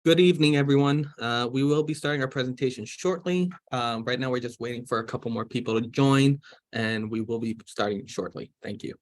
Good evening, everyone. We will be starting our presentation shortly. Right now, we're just waiting for a couple more people to join, and we will be starting shortly. Thank you.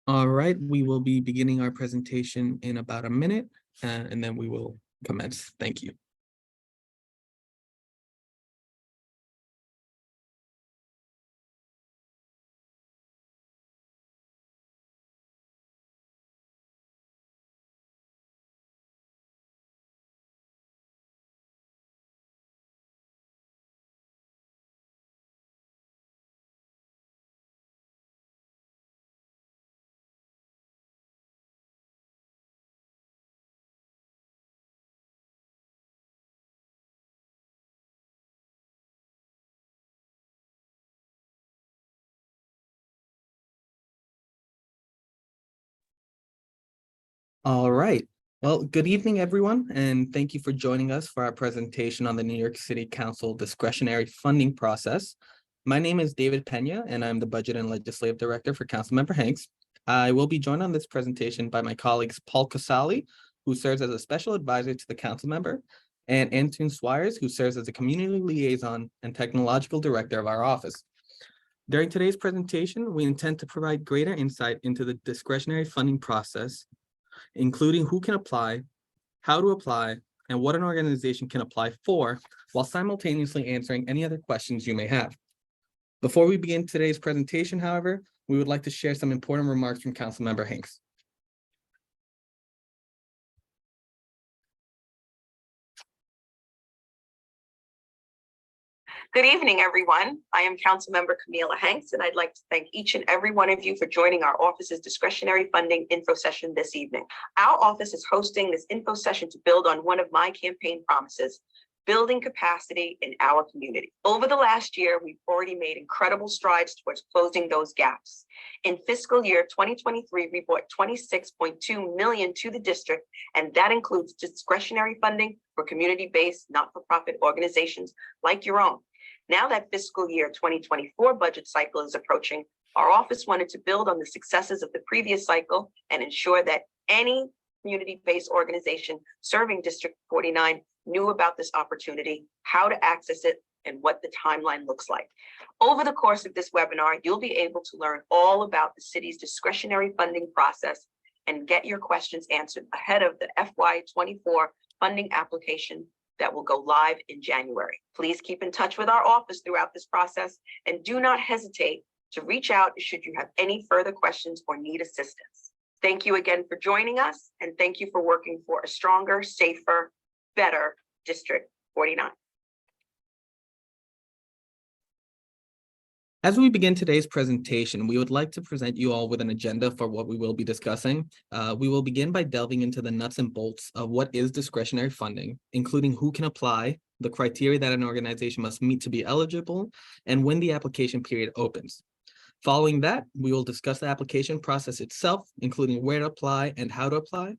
All right, we will be beginning our presentation in about a minute, and then we will commence. Thank you. All right. Well, good evening, everyone, and thank you for joining us for our presentation on the New York City Council discretionary funding process. My name is David Pena, and I'm the Budget and Legislative Director for Councilmember Hanks. I will be joined on this presentation by my colleagues Paul Casali, who serves as a special advisor to the council member, and Antoon Swires, who serves as a community liaison and technological director of our office. During today's presentation, we intend to provide greater insight into the discretionary funding process, including who can apply, how to apply, and what an organization can apply for, while simultaneously answering any other questions you may have. Before we begin today's presentation, however, we would like to share some important remarks from Councilmember Hanks. Good evening, everyone. I am Councilmember Camila Hanks, and I'd like to thank each and every one of you for joining our office's discretionary funding info session this evening. Our office is hosting this info session to build on one of my campaign promises, building capacity in our community. Over the last year, we've already made incredible strides towards closing those gaps. In fiscal year 2023, we brought $26.2 million to the district, and that includes discretionary funding for community-based not-for-profit organizations like your own. Now that fiscal year 2024 budget cycle is approaching, our office wanted to build on the successes of the previous cycle and ensure that any community-based organization serving District 49 knew about this opportunity, how to access it, and what the timeline looks like. Over the course of this webinar, you'll be able to learn all about the city's discretionary funding process and get your questions answered ahead of the FY24 funding application that will go live in January. Please keep in touch with our office throughout this process and do not hesitate to reach out should you have any further questions or need assistance. Thank you again for joining us, and thank you for working for a stronger, safer, better District 49. As we begin today's presentation, we would like to present you all with an agenda for what we will be discussing. We will begin by delving into the nuts and bolts of what is discretionary funding, including who can apply, the criteria that an organization must meet to be eligible, and when the application period opens. Following that, we will discuss the application process itself, including where to apply and how to apply.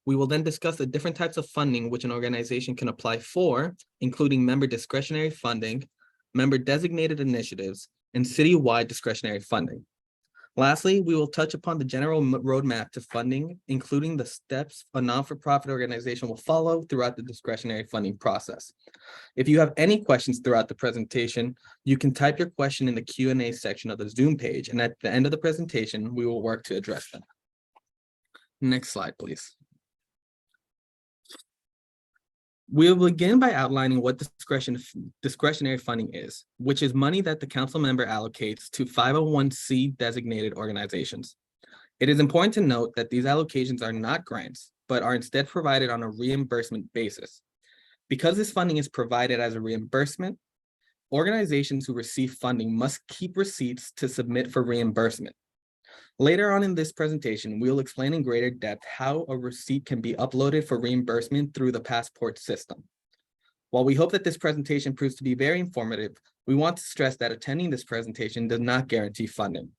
We will then discuss the different types of funding which an organization can apply for, including member discretionary funding, member designated initiatives, and citywide discretionary funding. Lastly, we will touch upon the general roadmap to funding, including the steps a non-for-profit organization will follow throughout the discretionary funding process. If you have any questions throughout the presentation, you can type your question in the Q&A section of the Zoom page, and at the end of the presentation, we will work to address them. Next slide, please. We'll begin by outlining what discretionary funding is, which is money that the council member allocates to 501c designated organizations. It is important to note that these allocations are not grants, but are instead provided on a reimbursement basis. Because this funding is provided as a reimbursement, organizations who receive funding must keep receipts to submit for reimbursement. Later on in this presentation, we will explain in greater depth how a receipt can be uploaded for reimbursement through the passport system. While we hope that this presentation proves to be very informative, we want to stress that attending this presentation does not guarantee funding.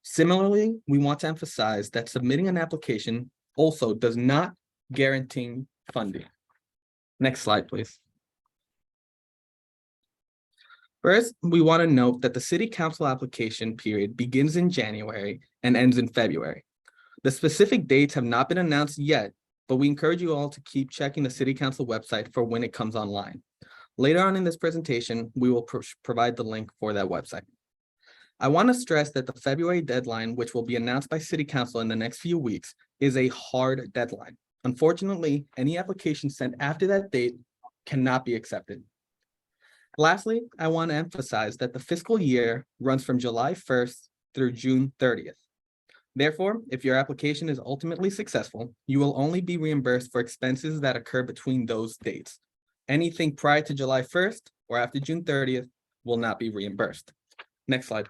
Similarly, we want to emphasize that submitting an application also does not guarantee funding. Next slide, please. First, we want to note that the City Council application period begins in January and ends in February. The specific dates have not been announced yet, but we encourage you all to keep checking the City Council website for when it comes online. Later on in this presentation, we will provide the link for that website. I want to stress that the February deadline, which will be announced by City Council in the next few weeks, is a hard deadline. Unfortunately, any application sent after that date cannot be accepted. Lastly, I want to emphasize that the fiscal year runs from July 1st through June 30th. Therefore, if your application is ultimately successful, you will only be reimbursed for expenses that occur between those dates. Anything prior to July 1st or after June 30th will not be reimbursed. Next slide.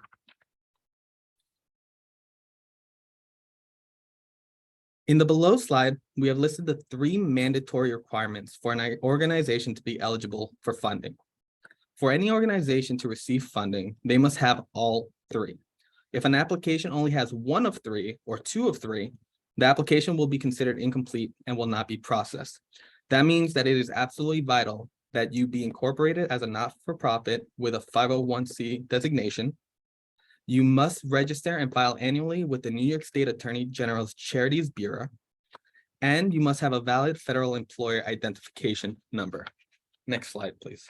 In the below slide, we have listed the 3 mandatory requirements for an organization to be eligible for funding. For any organization to receive funding, they must have all 3. If an application only has 1 of 3 or 2 of 3, the application will be considered incomplete and will not be processed. That means that it is absolutely vital that you be incorporated as a not-for-profit with a 501c designation. You must register and file annually with the New York State Attorney General's Charities Bureau, and you must have a valid federal employer identification number. Next slide, please.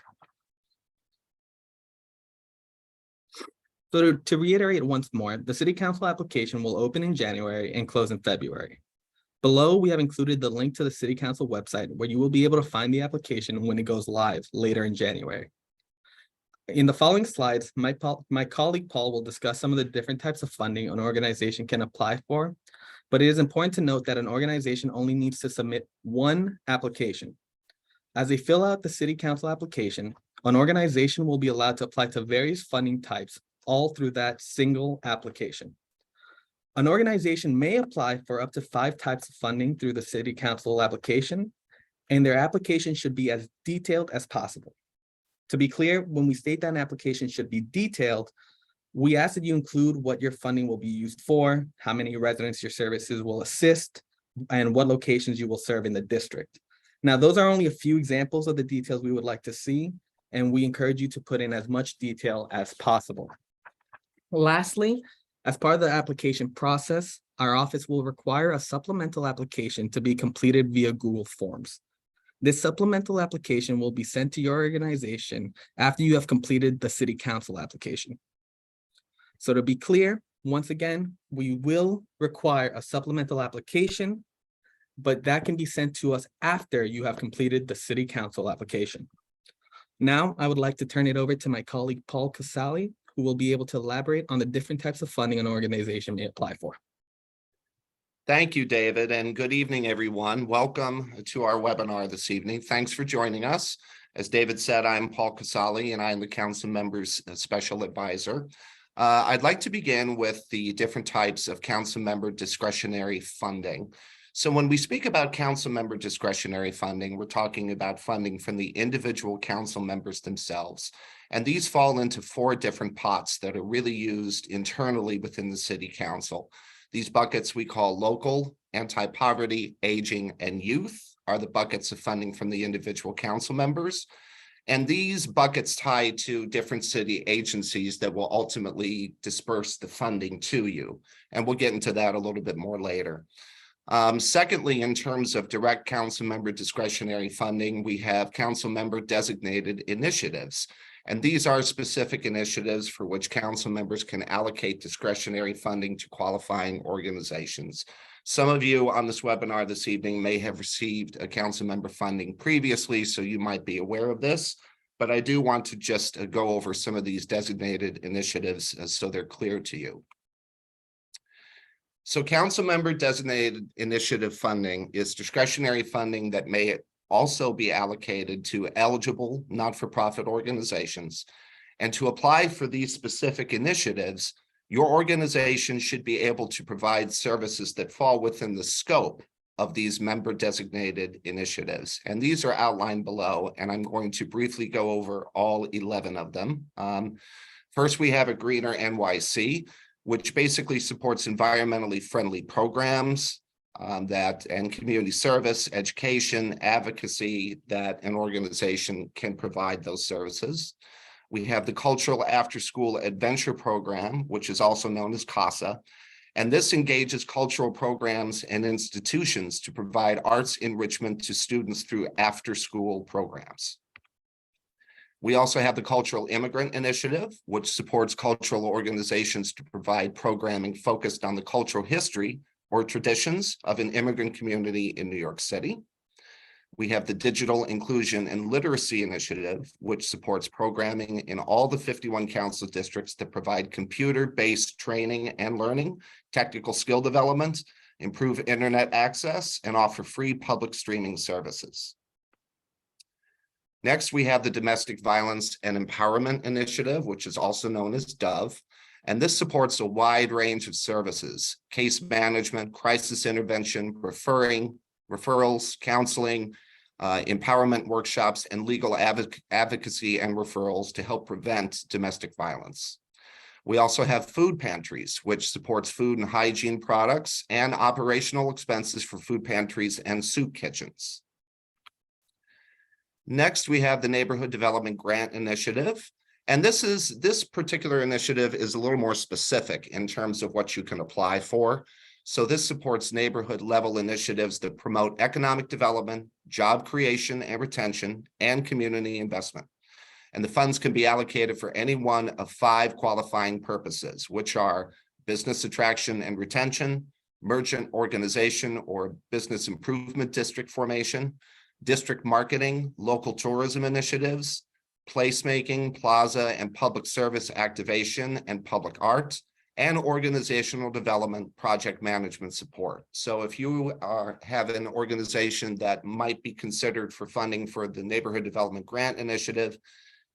So to reiterate once more, the City Council application will open in January and close in February. Below, we have included the link to the City Council website where you will be able to find the application when it goes live later in January. In the following slides, my colleague Paul will discuss some of the different types of funding an organization can apply for, but it is important to note that an organization only needs to submit 1 application. As they fill out the City Council application, An organization will be allowed to apply to various funding types, all through that single application. An organization may apply for up to 5 types of funding through the City Council application, and their application should be as detailed as possible. To be clear, when we state that an application should be detailed, we ask that you include what your funding will be used for, how many residents your services will assist, and what locations you will serve in the district. Now, those are only a few examples of the details we would like to see, and we encourage you to put in as much detail as possible. Lastly, as part of the application process, our office will require a supplemental application to be completed via Google Forms. This supplemental application will be sent to your organization after you have completed the City Council application. So to be clear, once again, we will require a supplemental application, but that can be sent to us after you have completed the City Council application. Now, I would like to turn it over to my colleague, Paul Casali, who will be able to elaborate on the different types of funding an organization may apply for. Thank you, David, and good evening, everyone. Welcome to our webinar this evening. Thanks for joining us. As David said, I'm Paul Casali, and I'm the council member's special advisor. I'd like to begin with the different types of council member discretionary funding. So when we speak about council member discretionary funding, we're talking about funding from the individual council members themselves. And these fall into 4 different pots that are really used internally within the city council. These buckets we call local, anti-poverty, aging, and youth are the buckets of funding from the individual council members. And these buckets tie to different city agencies that will ultimately disperse the funding to you. And we'll get into that a little bit more later. Secondly, in terms of direct council member discretionary funding, we have council member designated initiatives. And these are specific initiatives for which council members can allocate discretionary funding to qualifying organizations. Some of you on this webinar this evening may have received a council member funding previously, so you might be aware of this, but I do want to just go over some of these designated initiatives so they're clear to you. So council member designated initiative funding is discretionary funding that may also be allocated to eligible not-for-profit organizations. And to apply for these specific initiatives, your organization should be able to provide services that fall within the scope of these member designated initiatives. And these are outlined below, and I'm going to briefly go over all 11 of them. First, we have a Greener NYC, which basically supports environmentally friendly programs and community service, education, advocacy that an organization can provide those services. We have the Cultural After School Adventure Program, which is also known as CASA. And this engages cultural programs and institutions to provide arts enrichment to students through after-school programs. We also have the Cultural Immigrant Initiative, which supports cultural organizations to provide programming focused on the cultural history or traditions of an immigrant community in New York City. We have the Digital Inclusion and Literacy Initiative, which supports programming in all the 51 council districts that provide computer-based training and learning, technical skill development, improve internet access, and offer free public streaming services. Next, we have the Domestic Violence and Empowerment Initiative, which is also known as DOVE. And this supports a wide range of services: case management, crisis intervention, referrals, counseling, empowerment workshops, and legal advocacy and referrals to help prevent domestic violence. We also have food pantries, which supports food and hygiene products and operational expenses for food pantries and soup kitchens. Next, we have the Neighborhood Development Grant Initiative. And this particular initiative is a little more specific in terms of what you can apply for. So this supports neighborhood level initiatives that promote economic development, job creation and retention, and community investment. And the funds can be allocated for any one of 5 qualifying purposes, which are business attraction and retention, merchant organization or business improvement district formation, district marketing, local tourism initiatives, placemaking, plaza and public service activation and public art, and organizational development project management support. So if you have an organization that might be considered for funding for the Neighborhood Development Grant Initiative,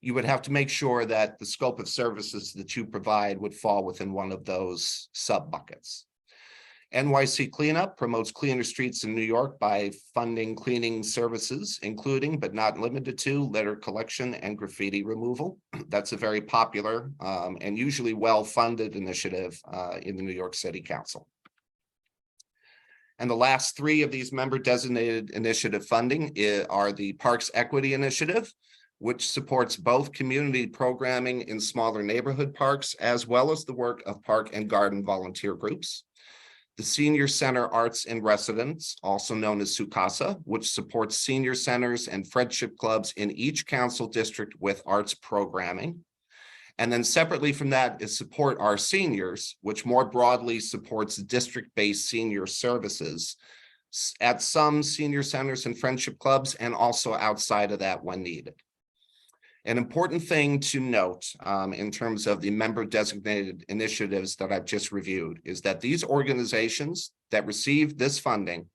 you would have to make sure that the scope of services that you provide would fall within one of those sub buckets. NYC Cleanup promotes cleaner streets in New York by funding cleaning services, including but not limited to litter collection and graffiti removal. That's a very popular and usually well-funded initiative in the New York City Council. And the last three of these member-designated initiative funding are the Parks Equity Initiative, which supports both community programming in smaller neighborhood parks, as well as the work of park and garden volunteer groups. The Senior Center Arts in Residence, also known as SUCASA, which supports senior centers and friendship clubs in each council district with arts programming. And then separately from that is Support Our Seniors, which more broadly supports district-based senior services at some senior centers and friendship clubs, and also outside of that when needed. An important thing to note in terms of the member designated initiatives that I've just reviewed is that these organizations that receive this funding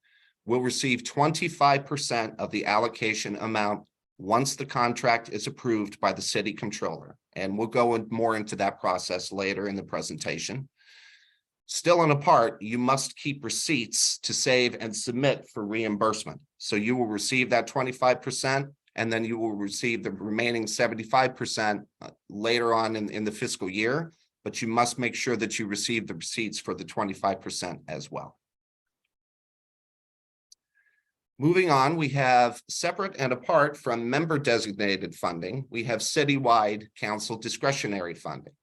will receive 25% of the allocation amount once the contract is approved by the city controller. And we'll go more into that process later in the presentation. Still on a part, you must keep receipts to save and submit for reimbursement. So you will receive that 25%. And then you will receive the remaining 75% later on in the fiscal year, but you must make sure that you receive the receipts for the 25% as well. Moving on, we have separate and apart from member designated funding, we have citywide council discretionary funding.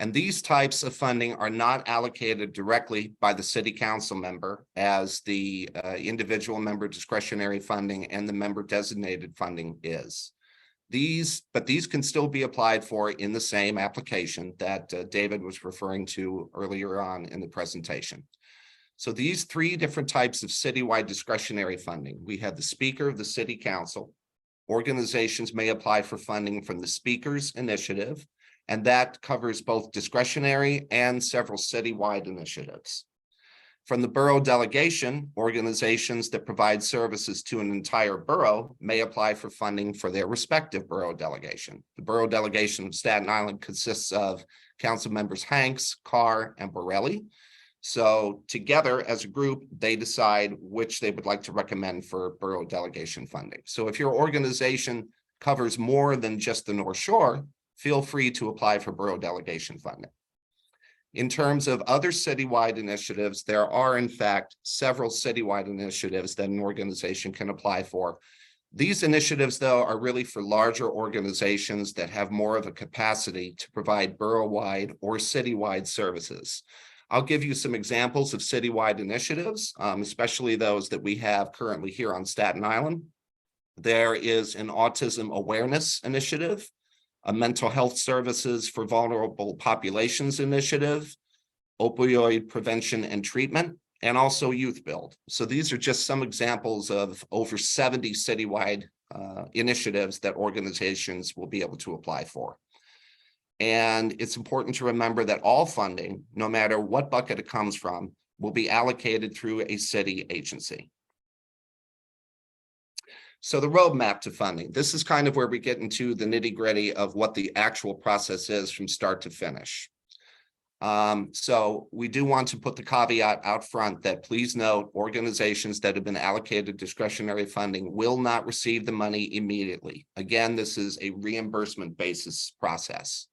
And these types of funding are not allocated directly by the city council member as the individual member discretionary funding and the member designated funding is. But these can still be applied for in the same application that David was referring to earlier on in the presentation. So these three different types of citywide discretionary funding, we have the speaker of the city council. Organizations may apply for funding from the speaker's initiative, and that covers both discretionary and several citywide initiatives. From the borough delegation, organizations that provide services to an entire borough may apply for funding for their respective borough delegation. The borough delegation of Staten Island consists of council members Hanks, Carr, and Borelli. So together as a group, they decide which they would like to recommend for borough delegation funding. So if your organization covers more than just the North Shore, feel free to apply for borough delegation funding. In terms of other citywide initiatives, there are in fact several citywide initiatives that an organization can apply for. These initiatives, though, are really for larger organizations that have more of a capacity to provide borough-wide or citywide services. I'll give you some examples of citywide initiatives, especially those that we have currently here on Staten Island. There is an autism awareness initiative, a mental health services for vulnerable populations initiative, opioid prevention and treatment, and also youth build. So these are just some examples of over 70 citywide initiatives that organizations will be able to apply for. And it's important to remember that all funding, no matter what bucket it comes from, will be allocated through a city agency. So the roadmap to funding, this is kind of where we get into the nitty-gritty of what the actual process is from start to finish. So we do want to put the caveat out front that please note organizations that have been allocated discretionary funding will not receive the money immediately. Again, this is a reimbursement basis process.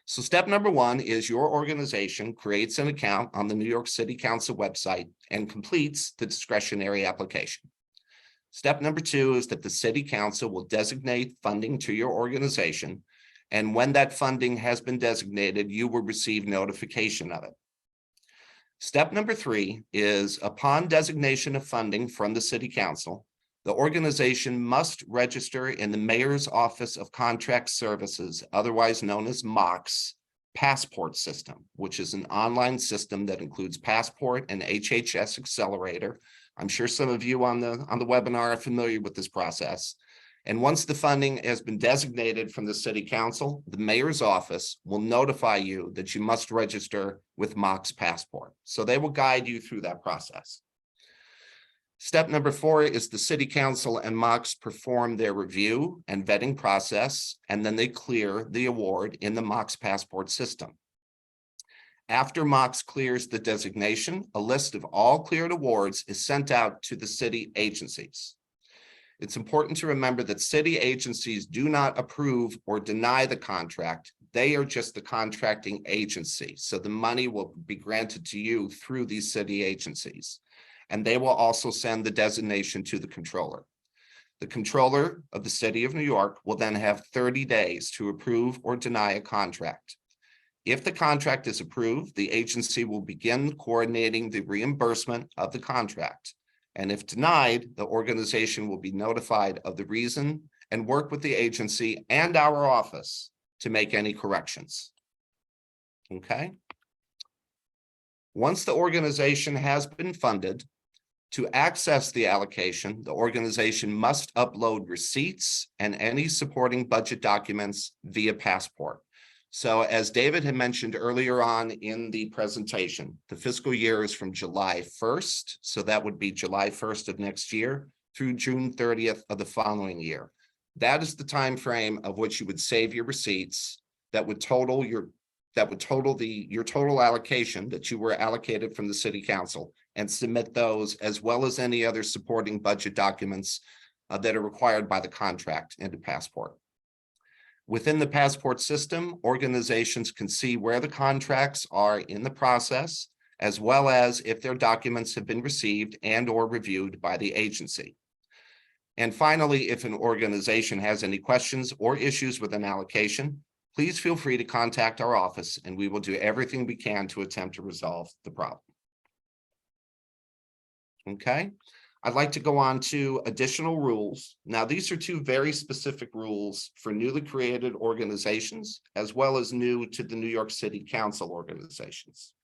So step number one is your organization creates an account on the New York City Council website and completes the discretionary application. Step number two is that the city council will designate funding to your organization. And when that funding has been designated, you will receive notification of it. Step number three is upon designation of funding from the city council, the organization must register in the Mayor's Office of Contract Services, otherwise known as MOCS, passport system, which is an online system that includes Passport and HHS Accelerator. I'm sure some of you on the webinar are familiar with this process. And once the funding has been designated from the city council, the mayor's office will notify you that you must register with MOCS Passport. So they will guide you through that process. Step number 4 is the city council and MOCs perform their review and vetting process, and then they clear the award in the MOCs passport system. After MOCs clears the designation, a list of all cleared awards is sent out to the city agencies. It's important to remember that city agencies do not approve or deny the contract. They are just the contracting agency. So the money will be granted to you through these city agencies. And they will also send the designation to the controller. The controller of the city of New York will then have 30 days to approve or deny a contract. If the contract is approved, the agency will begin coordinating the reimbursement of the contract. And if denied, the organization will be notified of the reason and work with the agency and our office to make any corrections. Okay. Once the organization has been funded, to access the allocation, the organization must upload receipts and any supporting budget documents via passport. So as David had mentioned earlier on in the presentation, the fiscal year is from July 1st. So that would be July 1st of next year through June 30th of the following year. That is the time frame of which you would save your receipts that would total your total allocation that you were allocated from the city council, and submit those as well as any other supporting budget documents that are required by the contract into passport. Within the passport system, organizations can see where the contracts are in the process, as well as if their documents have been received and or reviewed by the agency. And finally, if an organization has any questions or issues with an allocation, please feel free to contact our office and we will do everything we can to attempt to resolve the problem. Okay, I'd like to go on to additional rules. Now, these are 2 very specific rules for newly created organizations, as well as new to the New York City Council organizations.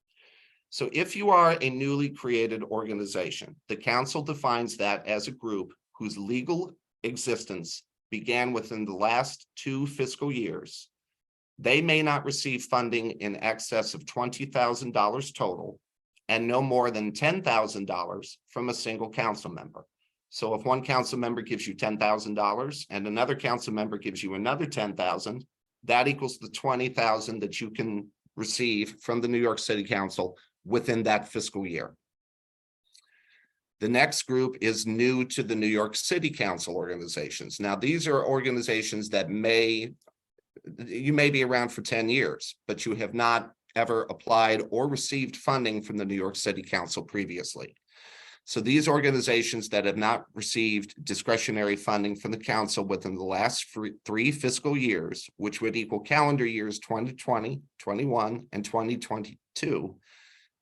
So if you are a newly created organization, the council defines that as a group whose legal existence began within the last 2 fiscal years. They may not receive funding in excess of $20,000 total and no more than $10,000 from a single council member. So if one council member gives you $10,000 and another council member gives you another $10,000, that equals the $20,000 that you can receive from the New York City Council within that fiscal year. The next group is new to the New York City Council organizations. Now, these are organizations that you may be around for 10 years, but you have not ever applied or received funding from the New York City Council previously. So these organizations that have not received discretionary funding from the council within the last 3 fiscal years, which would equal calendar years 2020, 21, and 2022,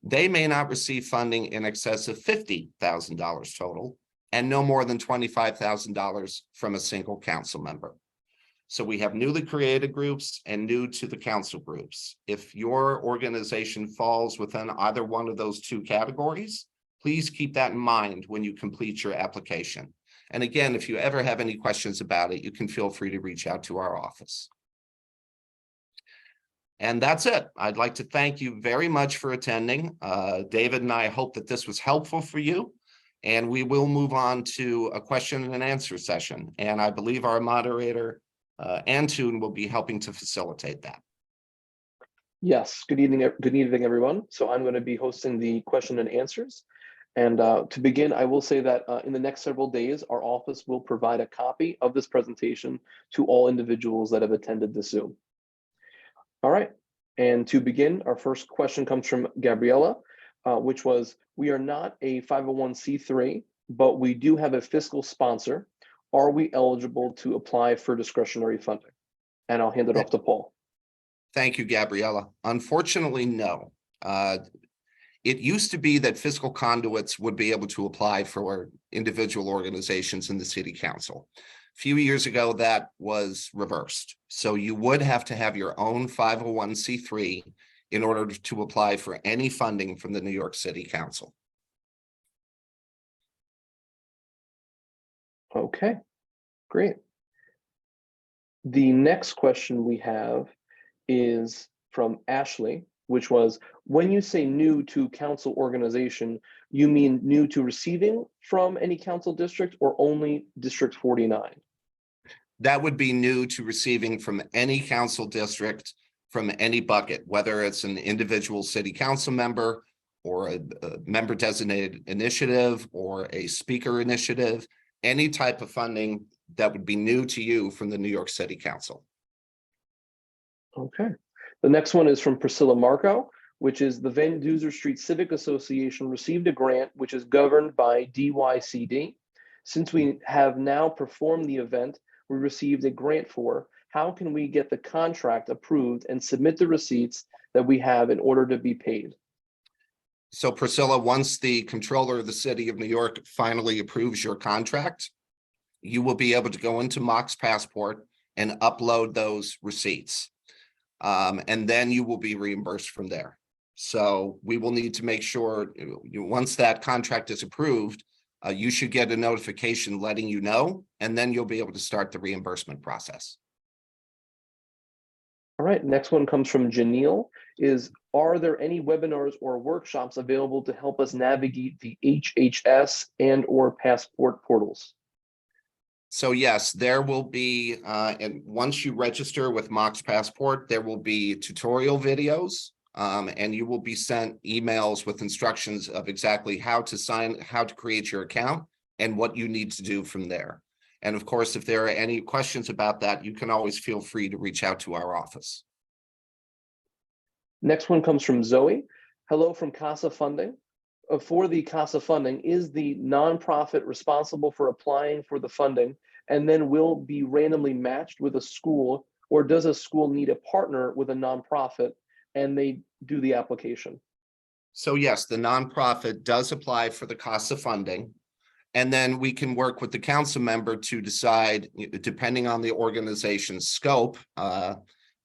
they may not receive funding in excess of $50,000 total and no more than $25,000 from a single council member. So we have newly created groups and new to the council groups. If your organization falls within either one of those 2 categories, please keep that in mind when you complete your application. And again, if you ever have any questions about it, you can feel free to reach out to our office. And that's it. I'd like to thank you very much for attending. David and I hope that this was helpful for you. And we will move on to a question and answer session. And I believe our moderator, Antune, will be helping to facilitate that. Yes, good evening, everyone. So I'm going to be hosting the question and answers. And to begin, I will say that in the next several days, our office will provide a copy of this presentation to all individuals that have attended the Zoom. All right, and to begin, our first question comes from Gabriella, which was, we are not a 501c3, but we do have a fiscal sponsor. Are we eligible to apply for discretionary funding? And I'll hand it off to Paul. Thank you, Gabriella. Unfortunately, no. It used to be that fiscal conduits would be able to apply for individual organizations in the city council. A few years ago, that was reversed. So you would have to have your own 501c3 in order to apply for any funding from the New York City Council. Okay, great. The next question we have is from Ashley, which was, when you say new to council organization, you mean new to receiving from any council district or only District 49? That would be new to receiving from any council district, from any bucket, whether it's an individual city council member or a member designated initiative or a speaker initiative, any type of funding that would be new to you from the New York City Council. Okay. The next one is from Priscilla Marco, which is the Van Duzer Street Civic Association received a grant which is governed by DYCD. Since we have now performed the event we received a grant for, how can we get the contract approved and submit the receipts that we have in order to be paid? So Priscilla, once the controller of the city of New York finally approves your contract, you will be able to go into Mox Passport and upload those receipts. And then you will be reimbursed from there. So we will need to make sure once that contract is approved, you should get a notification letting you know, and then you'll be able to start the reimbursement process. All right, next one comes from Janelle. Are there any webinars or workshops available to help us navigate the HHS and/or passport portals? So yes, there will be, and once you register with Mox Passport, there will be tutorial videos, and you will be sent emails with instructions of exactly how to create your account and what you need to do from there. And of course, if there are any questions about that, you can always feel free to reach out to our office. Next one comes from Zoe. Hello from CASA Funding. For the CASA funding, is the nonprofit responsible for applying for the funding and then will be randomly matched with a school, or does a school need a partner with a nonprofit and they do the application? So yes, the nonprofit does apply for the CASA funding. And then we can work with the council member to decide, depending on the organization's scope,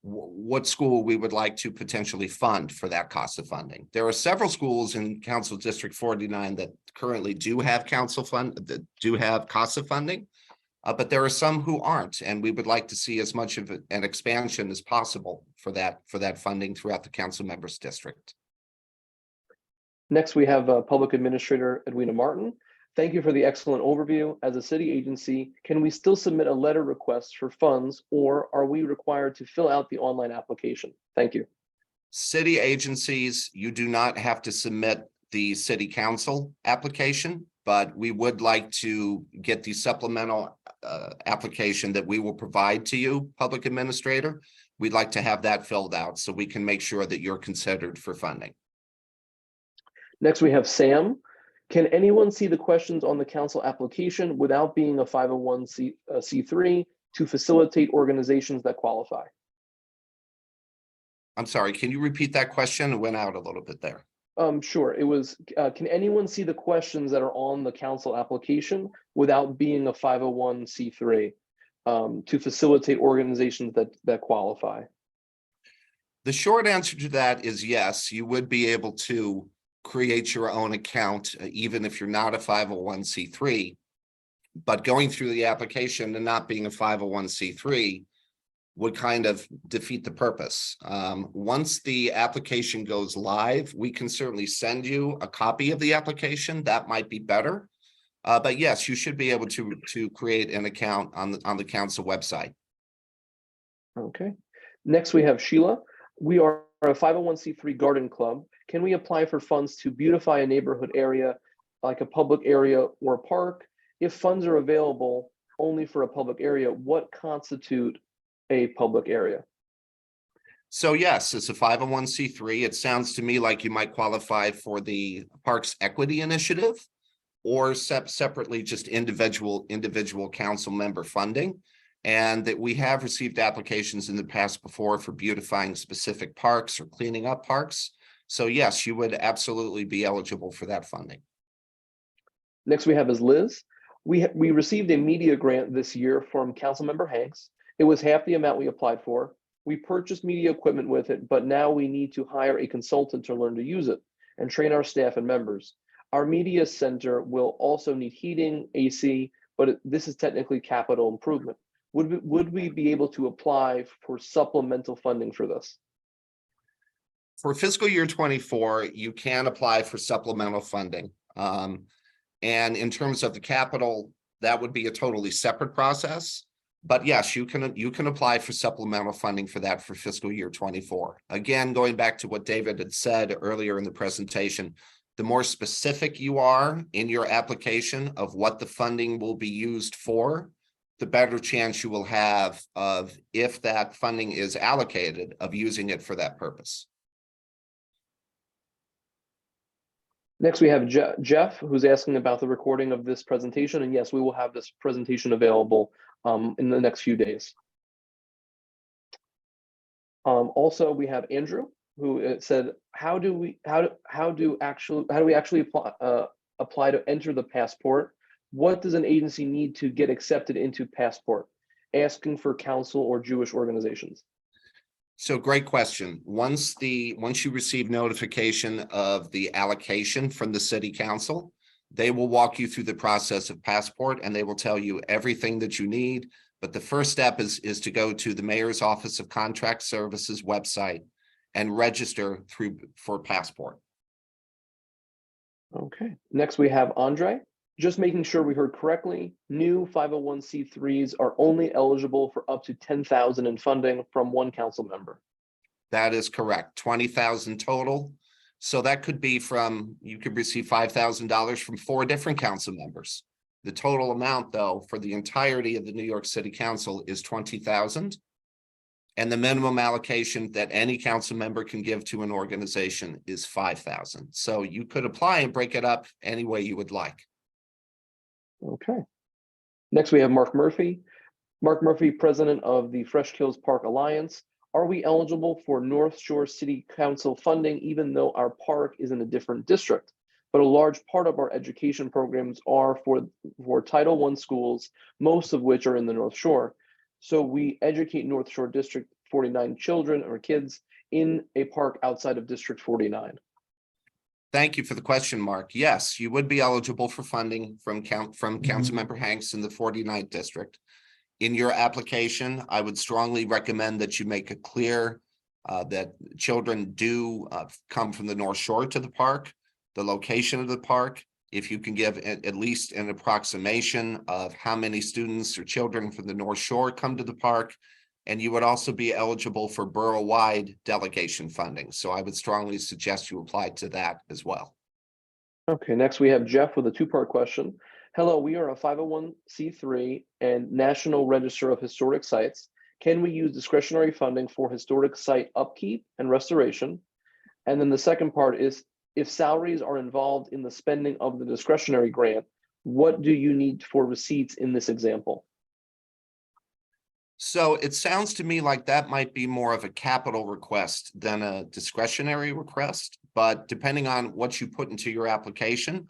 what school we would like to potentially fund for that CASA funding. There are several schools in Council District 49 that currently do have CASA funding, but there are some who aren't, and we would like to see as much of an expansion as possible for that funding throughout the council members district. Next, we have Public Administrator Edwina Martin. Thank you for the excellent overview. As a city agency, can we still submit a letter request for funds, or are we required to fill out the online application? Thank you. City agencies, you do not have to submit the city council application, but we would like to get the supplemental application that we will provide to you, Public Administrator. We'd like to have that filled out so we can make sure that you're considered for funding. Next, we have Sam. Can anyone see the questions on the council application without being a 501c3 to facilitate organizations that qualify? I'm sorry, can you repeat that question? It went out a little bit there. Sure. It was, can anyone see the questions that are on the council application without being a 501c3 to facilitate organizations that qualify? The short answer to that is yes, you would be able to create your own account, even if you're not a 501c3, but going through the application and not being a 501c3 would kind of defeat the purpose. Once the application goes live, we can certainly send you a copy of the application. That might be better. But yes, you should be able to create an account on the council website. Okay. Next, we have Sheila. We are a 501c3 garden club. Can we apply for funds to beautify a neighborhood area, like a public area or a park? If funds are available only for a public area, what constitute a public area? So yes, it's a 501c3. It sounds to me like you might qualify for the Parks Equity Initiative or separately just individual council member funding. And that we have received applications in the past before for beautifying specific parks or cleaning up parks. So yes, you would absolutely be eligible for that funding. Next we have is Liz. We received a media grant this year from Councilmember Hanks. It was half the amount we applied for. We purchased media equipment with it, but now we need to hire a consultant to learn to use it and train our staff and members. Our media center will also need heating, AC, but this is technically capital improvement. Would we be able to apply for supplemental funding for this? For fiscal year 24, you can apply for supplemental funding. And in terms of the capital, that would be a totally separate process. But yes, you can apply for supplemental funding for that for fiscal year 24. Again, going back to what David had said earlier in the presentation, the more specific you are in your application of what the funding will be used for, the better chance you will have of, if that funding is allocated, of using it for that purpose. Next, we have Jeff, who's asking about the recording of this presentation. And yes, we will have this presentation available in the next few days. Also, we have Andrew, who said, how do we actually apply to enter the passport? What does an agency need to get accepted into passport? Asking for council or Jewish organizations. So great question. Once you receive notification of the allocation from the city council, they will walk you through the process of passport and they will tell you everything that you need. But the first step is to go to the Mayor's Office of Contract Services website and register for passport. Okay, next we have Andre. Just making sure we heard correctly, new 501c3s are only eligible for up to 10,000 in funding from one council member. That is correct, 20,000 total. So that could be you could receive $5,000 from 4 different council members. The total amount, though, for the entirety of the New York City Council is 20,000. And the minimum allocation that any council member can give to an organization is 5,000. So you could apply and break it up any way you would like. Okay. Next, we have Mark Murphy. Mark Murphy, president of the Fresh Kills Park Alliance. Are we eligible for North Shore City Council funding, even though our park is in a different district? But a large part of our education programs are for Title I schools, most of which are in the North Shore. So we educate North Shore District 49 children or kids in a park outside of District 49. Thank you for the question, Mark. Yes, you would be eligible for funding from Councilmember Hanks in the 49th district. In your application, I would strongly recommend that you make it clear that children do come from the North Shore to the park, the location of the park. If you can give at least an approximation of how many students or children from the North Shore come to the park. And you would also be eligible for borough-wide delegation funding. So I would strongly suggest you apply to that as well. Okay, next we have Jeff with a 2-part question. Hello, we are a 501c3 and National Register of Historic Sites. Can we use discretionary funding for historic site upkeep and restoration? And then the second part is, if salaries are involved in the spending of the discretionary grant, what do you need for receipts in this example? So it sounds to me like that might be more of a capital request than a discretionary request, but depending on what you put into your application,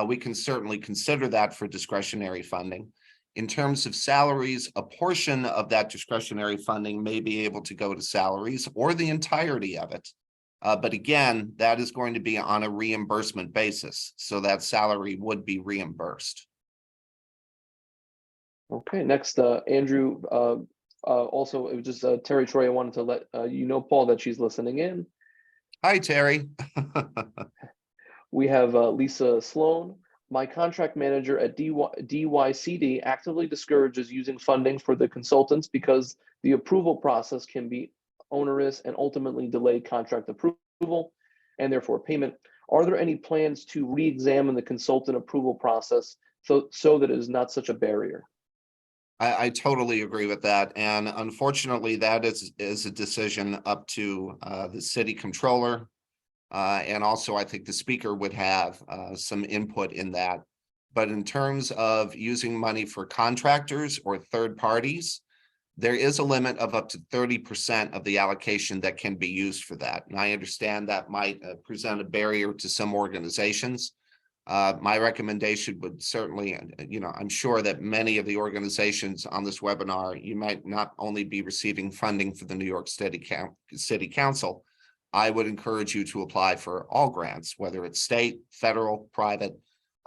we can certainly consider that for discretionary funding. In terms of salaries, a portion of that discretionary funding may be able to go to salaries or the entirety of it. But again, that is going to be on a reimbursement basis. So that salary would be reimbursed. Okay, next, Andrew, also, it was just Terry Troy. I wanted to let you know, Paul, that she's listening in. Hi, Terry. We have Lisa Sloan. My contract manager at DYCD actively discourages using funding for the consultants because the approval process can be onerous and ultimately delay contract approval and therefore payment. Are there any plans to re-examine the consultant approval process so that it is not such a barrier? I totally agree with that. And unfortunately, that is a decision up to the city controller. And also, I think the speaker would have some input in that. But in terms of using money for contractors or third parties, there is a limit of up to 30% of the allocation that can be used for that. And I understand that might present a barrier to some organizations. My recommendation would certainly, I'm sure that many of the organizations on this webinar, you might not only be receiving funding for the New York City Council. I would encourage you to apply for all grants, whether it's state, federal, private,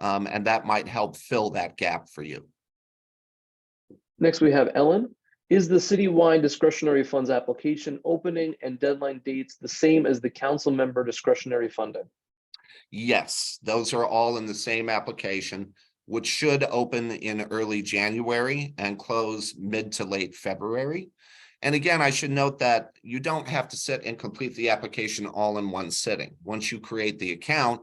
and that might help fill that gap for you. Next, we have Ellen. Is the citywide discretionary funds application opening and deadline dates the same as the council member discretionary funding? Yes, those are all in the same application, which should open in early January and close mid to late February. And again, I should note that you don't have to sit and complete the application all in one sitting. Once you create the account,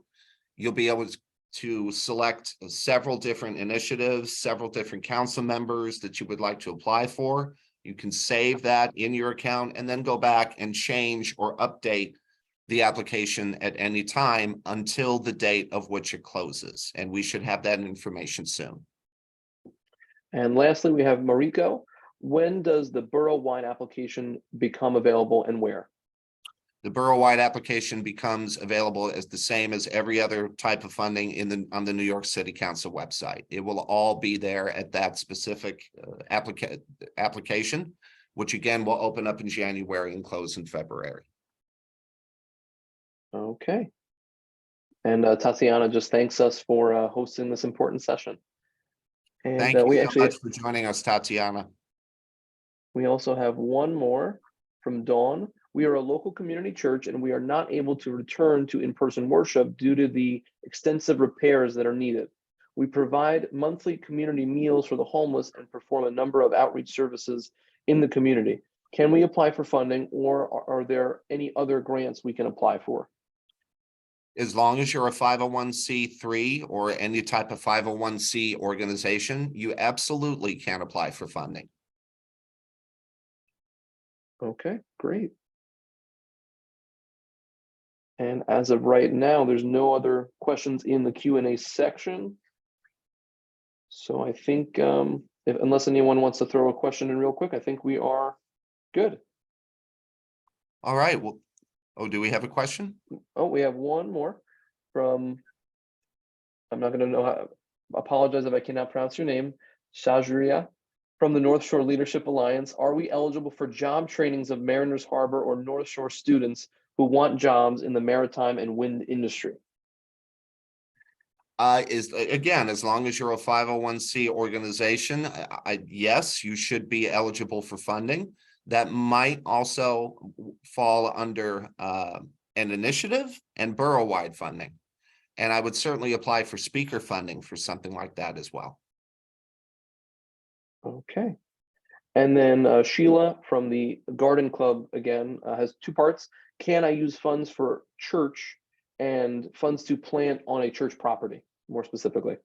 you'll be able to select several different initiatives, several different council members that you would like to apply for. You can save that in your account and then go back and change or update the application at any time until the date of which it closes. And we should have that information soon. And lastly, we have Mariko. When does the borough-wide application become available and where? The borough-wide application becomes available as the same as every other type of funding on the New York City Council website. It will all be there at that specific application, which again will open up in January and close in February. Okay. And Tatiana just thanks us for hosting this important session. And Thank you we so actually much for joining us, Tatiana. we also have one more from Dawn. We are a local community church and we are not able to return to in-person worship due to the extensive repairs that are needed. We provide monthly community meals for the homeless and perform a number of outreach services in the community. Can we apply for funding, or are there any other grants we can apply for? As long as you're a 501c3 or any type of 501c organization, you absolutely can apply for funding. Okay, great. And as of right now, there's no other questions in the Q&A section. So I think unless anyone wants to throw a question in real quick, I think we are good. All right. Well, oh, do we have a question? Oh, we have one more from, I'm not going to know how, apologize if I cannot pronounce your name, Shajria from the North Shore Leadership Alliance. Are we eligible for job trainings of Mariners Harbor or North Shore students who want jobs in the maritime and wind industry? Is again, as long as you're a 501c organization, yes, you should be eligible for funding. That might also fall under an initiative and borough-wide funding. And I would certainly apply for speaker funding for something like that as well. Okay. And then Sheila from the Garden Club again has two parts. Can I use funds for church and funds to plant on a church property, more specifically?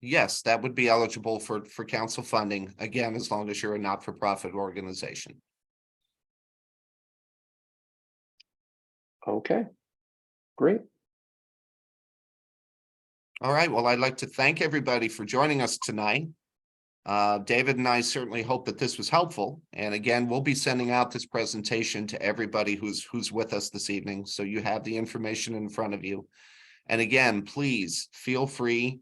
Yes, that would be eligible for council funding, again, as long as you're a not-for-profit organization. Okay, great. All right, well, I'd like to thank everybody for joining us tonight. David and I certainly hope that this was helpful. And again, we'll be sending out this presentation to everybody who's with us this evening. So you have the information in front of you. And again, please feel free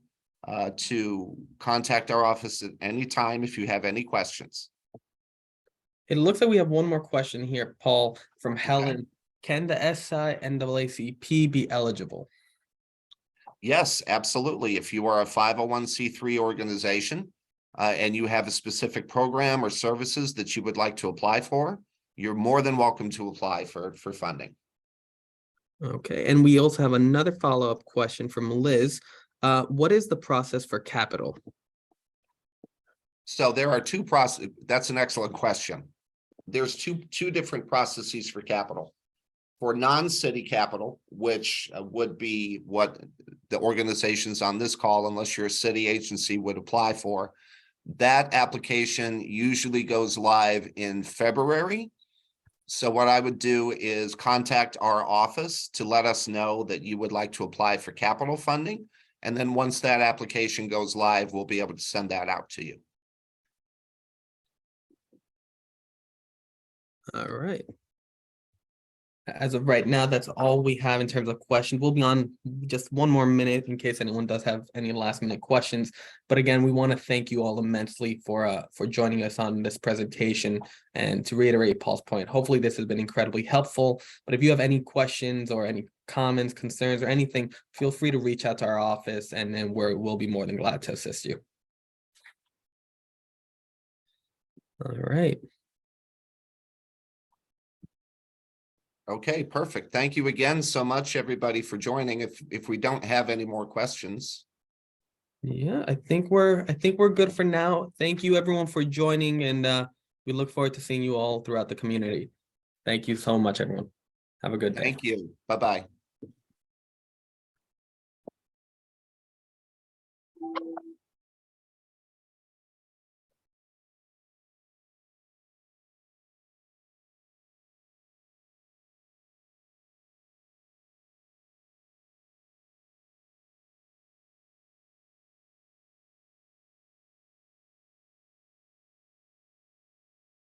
to contact our office at any time if you have any questions. It looks like we have one more question here, Paul, from Helen. Can the SI-NAACP be eligible? Yes, absolutely. If you are a 501c3 organization and you have a specific program or services that you would like to apply for, you're more than welcome to apply for funding. Okay, and we also have another follow-up question from Liz. What is the process for capital? So there are two processes. That's an excellent question. There's two different processes for capital. For non-city capital, which would be what the organizations on this call, unless you're a city agency, would apply for, that application usually goes live in February. So what I would do is contact our office to let us know that you would like to apply for capital funding. And then once that application goes live, we'll be able to send that out to you. All right. As of right now, that's all we have in terms of questions. We'll be on just one more minute in case anyone does have any last minute questions. But again, we want to thank you all immensely for joining us on this presentation. And to reiterate Paul's point, hopefully this has been incredibly helpful. But if you have any questions or any comments, concerns, or anything, feel free to reach out to our office, and then we'll be more than glad to assist you. All right. Okay, perfect. Thank you again so much, everybody, for joining. If we don't have any more questions. Yeah, I think we're good for now. Thank you everyone for joining, and we look forward to seeing you all throughout the community. Thank you so much, everyone. Have a good day. Thank you. Bye-bye.